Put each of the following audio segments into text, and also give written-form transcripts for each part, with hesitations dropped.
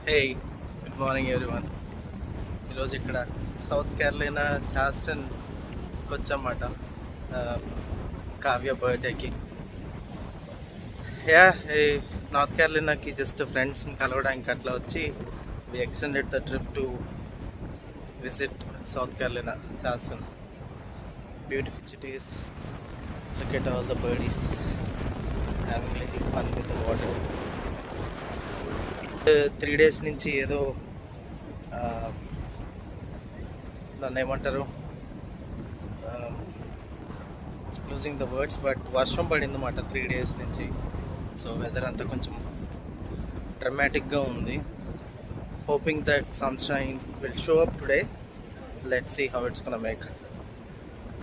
హే, good morning everyone. ఈరోజు ఇక్కడ south కేరళైనా చార్ల్స్టన్కి వచ్చామాట Kavya బర్త్డేకి. యా, ఈ నార్త్ కేరళైనాకి జస్ట్ ఫ్రెండ్స్ని కలవడానికి అట్లా వచ్చి we extended the trip to visit south Carolina Charleston. Beautiful cities, look at all the birdies having little fun with the water. 3 days నుంచి ఏదో దాన్ని ఏమంటారు, లూజింగ్ ద వర్డ్స్, బట్ వర్షం పడిందన్నమాట 3 days నుంచి. సో వెదర్ అంతా కొంచెం డ్రమాటిక్గా ఉంది. Hoping that sunshine will show up today. Let's see how it's gonna make.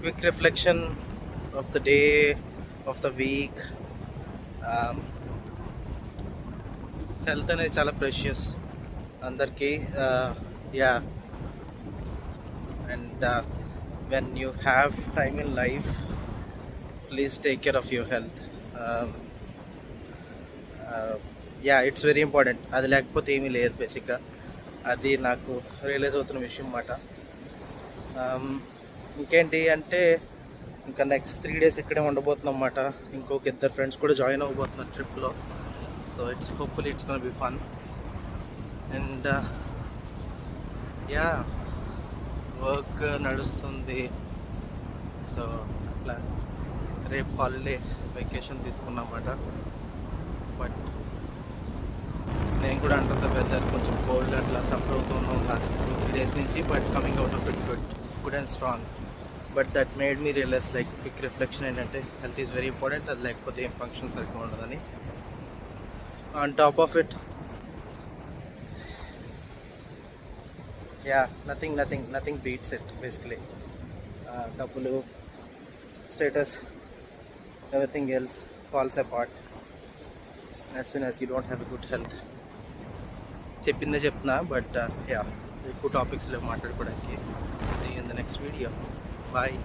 Quick reflection of the day, of the week. Health అనేది చాలా ప్రెషియస్ అందరికీ. Yeah, and when you have time in life, please take care of your health. Yeah, it's very important. అది లేకపోతే ఏమీ లేదు బేసిక్గా. అది నాకు రియలైజ్ అవుతున్న విషయం అన్నమాట. ఇంకేంటి అంటే, ఇంకా నెక్స్ట్ 3 days ఇక్కడే ఉండబోతున్నాం అన్నమాట. ఇంకొక 2 ఫ్రెండ్స్ కూడా జాయిన్ అవ్వబోతున్నారు ట్రిప్లో. So hopefully it's gonna be fun. And yeah, work నడుస్తుంది. సో అట్లా రేపు హాలిడే వెకేషన్ తీసుకున్నమాట. బట్ నేను కూడా అంటర్ ద వెదర్, కొంచెం కోల్డ్ అట్లా సఫర్ అవుతున్నాం లాస్ట్ 2-3 days నుంచి. But coming out of it good and strong. But that made me realise, like quick reflection ఏంటంటే, హెల్త్ ఈజ్ వెరీ ఇంపార్టెంట్. అది లేకపోతే ఏం ఫంక్షన్ సరిగ్గా ఉండదని. On top of it, yeah, nothing beats it basically. Double status, everything else falls apart as soon as you don't have a good health. చెప్పిందే చెప్తున్నా, but yeah, ఎక్కువ టాపిక్స్లో మాట్లాడుకోవడానికి. See you in the next video. Bye.